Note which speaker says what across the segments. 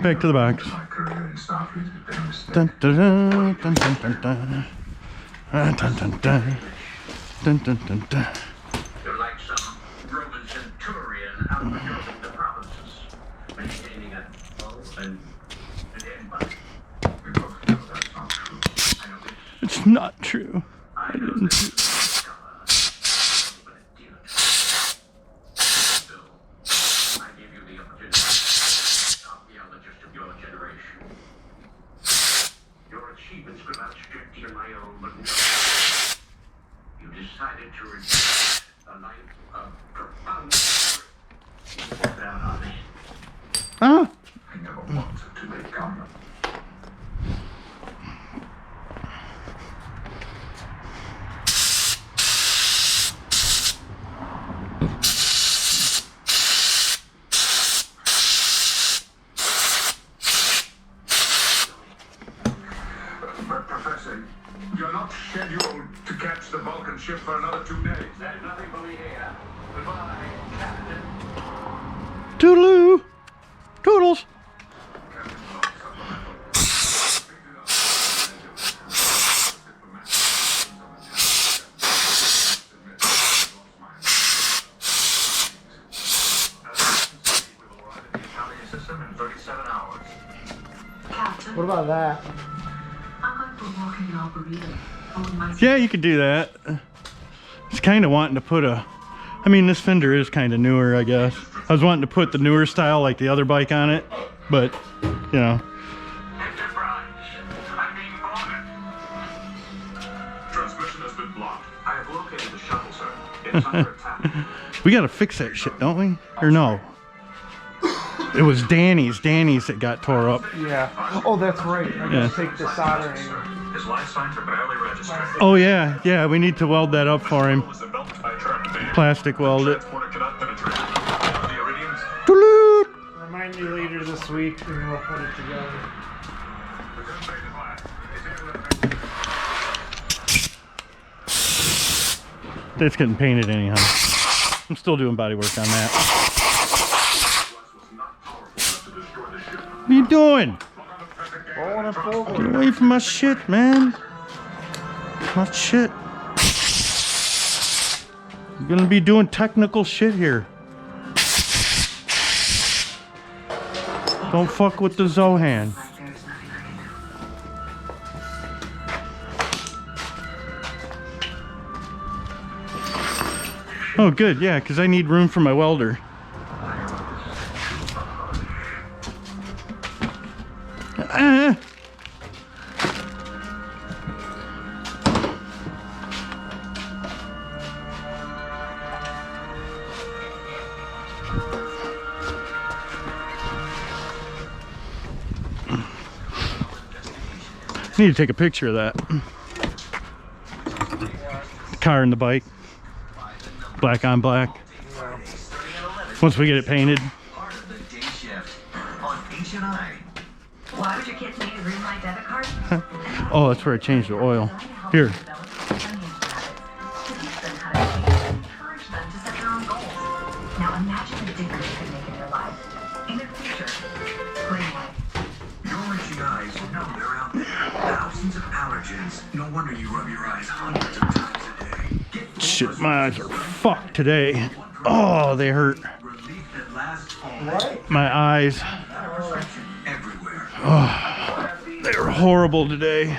Speaker 1: Back to the box. Dun, dun, dun, dun, dun, dun, dun. Dun, dun, dun, dun. Dun, dun, dun, dun.
Speaker 2: You're like some Roman centurion out patrolling the provinces, maintaining a bow and an empire. We both know that's not true. I know
Speaker 1: It's not true.
Speaker 2: I know this. Decided to reject a life of profound down on me.
Speaker 1: Huh?
Speaker 2: I never wanted to become them. Professor, you're not scheduled to catch the Vulcan ship for another 2 days. There's nothing for me here. Goodbye, Captain.
Speaker 1: Toodaloo. Toodles.
Speaker 3: What about that?
Speaker 1: Yeah, you could do that. It's kind of wanting to put a... I mean, this fender is kind of newer, I guess. I was wanting to put the newer style like the other bike on it, but, you know.
Speaker 2: Transmission has been blocked. I have located the shuttle, sir. It's under attack.
Speaker 1: We gotta fix that shit, don't we? Or no? It was Danny's that got tore up.
Speaker 3: Yeah. Oh, that's right. I gotta take the soldering.
Speaker 2: His life signs are barely registered.
Speaker 1: Oh yeah, yeah, we need to weld that up for him. Plastic weld it. Toodaloo.
Speaker 3: Remind me later this week and we'll put it together.
Speaker 1: It's getting painted anyhow. I'm still doing body work on that. What are you doing? Get away from my shit, man. My shit. I'm gonna be doing technical shit here. Don't fuck with the Zohan. Oh, good, yeah, because I need room for my welder. I need to take a picture of that. The car and the bike. Black on black. Once we get it painted.
Speaker 4: Why would your kids need to read my debit card?
Speaker 1: Oh, that's where I changed the oil. Here.
Speaker 4: To teach them how to think, encourage them to set their own goals. Now imagine the difference you could make in their lives. In their future. Greenway.
Speaker 2: Your itchy eyes know they're out there. Thousands of allergens. No wonder you rub your eyes hundreds of times a day.
Speaker 1: Shit, my eyes are fucked today. Oh, they hurt. My eyes. Oh, they're horrible today.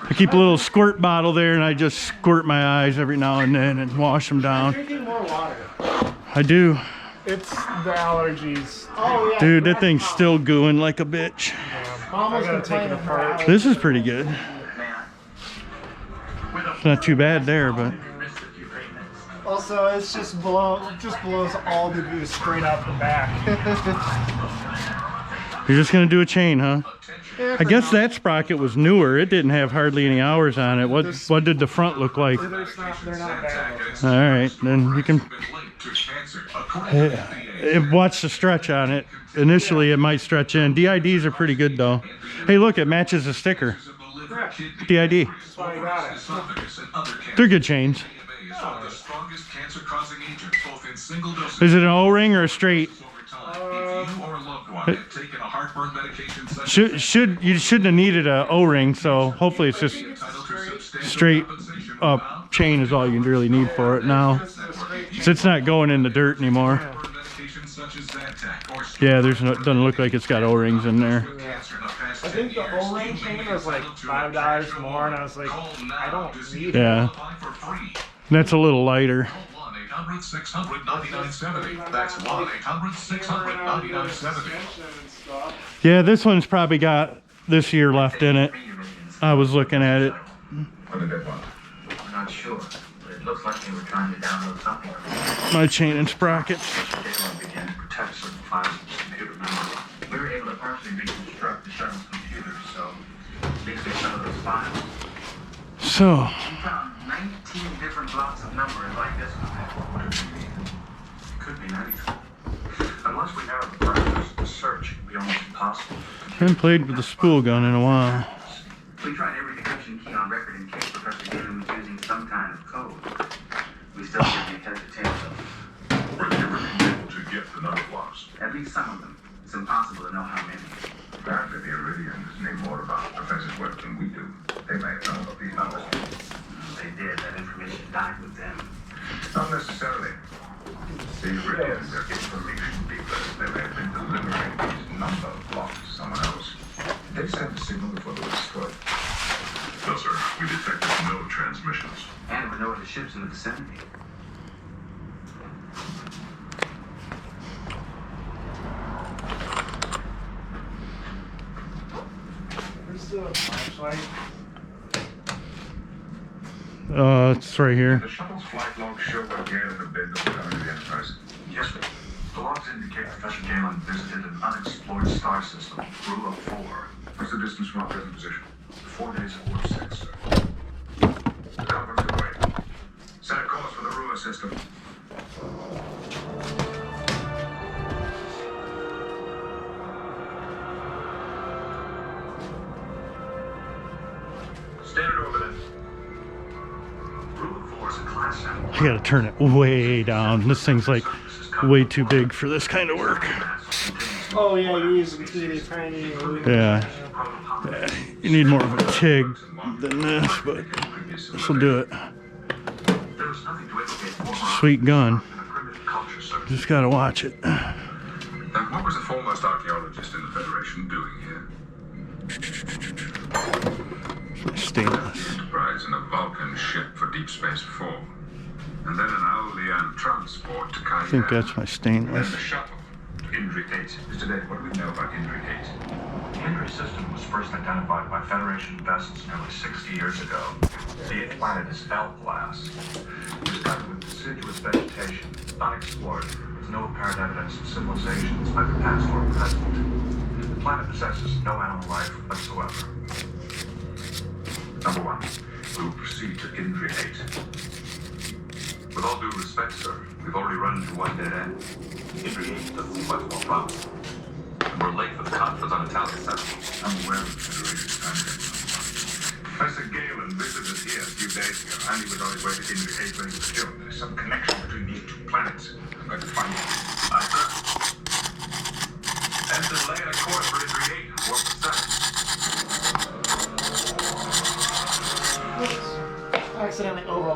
Speaker 1: I keep a little squirt bottle there and I just squirt my eyes every now and then and wash them down.
Speaker 3: Drinking more water.
Speaker 1: I do.
Speaker 3: It's the allergies. Oh yeah.
Speaker 1: Dude, that thing's still gooing like a bitch.
Speaker 3: Almost gonna take it apart.
Speaker 1: This is pretty good. It's not too bad there, but
Speaker 3: Also, it's just blows all the goose straight out the back.
Speaker 1: you're just gonna do a chain, huh?
Speaker 3: Yeah,
Speaker 1: I guess that sprocket was newer. It didn't have hardly any hours on it. What did the front look like?
Speaker 3: They're not bad.
Speaker 1: All right, then you can watch the stretch on it. Initially, it might stretch in. DIDs are pretty good though. Hey, look, it matches the sticker. DID.
Speaker 3: That's why I got it.
Speaker 1: They're good chains. Is it an O-ring or a straight?
Speaker 5: Taking a heartburn medication such
Speaker 1: You shouldn't have needed a O-ring, so hopefully it's just straight up chain is all you really need for it now. So it's not going in the dirt anymore. Yeah, doesn't look like it's got O-rings in there.
Speaker 3: I think the O-ring chain was like $5 more, and I was like, I don't need it.
Speaker 1: Yeah, that's a little lighter.
Speaker 5: 1-800-600-9970. That's 1-800-600-9970.
Speaker 1: Yeah, this one's probably got this year left in it. I was looking at it.
Speaker 2: I'm not sure, but it looks like they were trying to download something.
Speaker 1: My chain and sprockets.
Speaker 2: They began to protect certain files in the computer memory. We were able to partially reconstruct the shuttle's computer, so at least they some of those files.
Speaker 1: So,
Speaker 2: We found 19 different blocks of numbers like this one. What could it be? It could be 93. Unless we narrow the parameters of the search, it would be almost impossible.
Speaker 1: I haven't played with the spool gun in a while.
Speaker 2: We tried every decryption key on record in case Professor Galen was using some kind of code. We still can't make heads or tails of it.
Speaker 5: Were you ever able to get the number blocks?
Speaker 2: At least some of them. It's impossible to know how many.
Speaker 5: Apparently the Iridians knew more about Professor's work than we do. They may have known about these numbers.
Speaker 2: They did. That information died with them.
Speaker 5: Not necessarily. The Iridians are information dealers. They may have been delivering these number blocks to someone else. They sent a signal before they were destroyed. No, sir. We detected no transmissions.
Speaker 2: And we know the ships in the vicinity.
Speaker 3: Where's the flashlight?
Speaker 1: It's right here.
Speaker 5: The shuttle's flight logs show what Galen had been coming to the Enterprise.
Speaker 2: Yes, sir. The logs indicate Professor Galen visited an unexplored star system, Rule of 4.
Speaker 5: What's the distance from our present position?
Speaker 2: 4 days or 6, sir.
Speaker 5: The conference away. Set a course for the ruler system.
Speaker 2: Standard orbit. Rule of 4 is a class sample.
Speaker 1: I gotta turn it way down. This thing's like way too big for this kind of work.
Speaker 3: Oh yeah, you're using teeny tiny.
Speaker 1: Yeah. You need more of a TIG than this, but this will do it.
Speaker 2: There was nothing to indicate more
Speaker 1: Sweet gun.
Speaker 2: in a primitive culture, sir.
Speaker 1: Just gotta watch it.
Speaker 5: Now, what was the foremost archaeologist in the Federation doing here?
Speaker 1: My stainless.
Speaker 5: Enterprise and a Vulcan ship for Deep Space 4. And then an Aeolian transport to Kaiser.
Speaker 1: I think that's my
Speaker 5: And
Speaker 1: stainless.
Speaker 5: then the shuttle to Indri 8. Mr. Dave, what do we know about Indri 8?
Speaker 6: The Indri system was first identified by Federation vessels nearly 60 years ago. The planet is L-class. It was covered with deciduous vegetation, unexplored, with no apparent evidence of civilizations either past or present. The planet possesses no animal life whatsoever.
Speaker 5: Number 1. We will proceed to Indri 8.
Speaker 6: With all due respect, sir, we've already run into one dead end. Indri 8 doesn't seem much more problem. And we're late for the conference on Italia 7.
Speaker 5: I'm aware of the Federation's timetable. Professor Galen visited here a few days ago, and he was on his way to Indri 8 when he was killed. There's some connection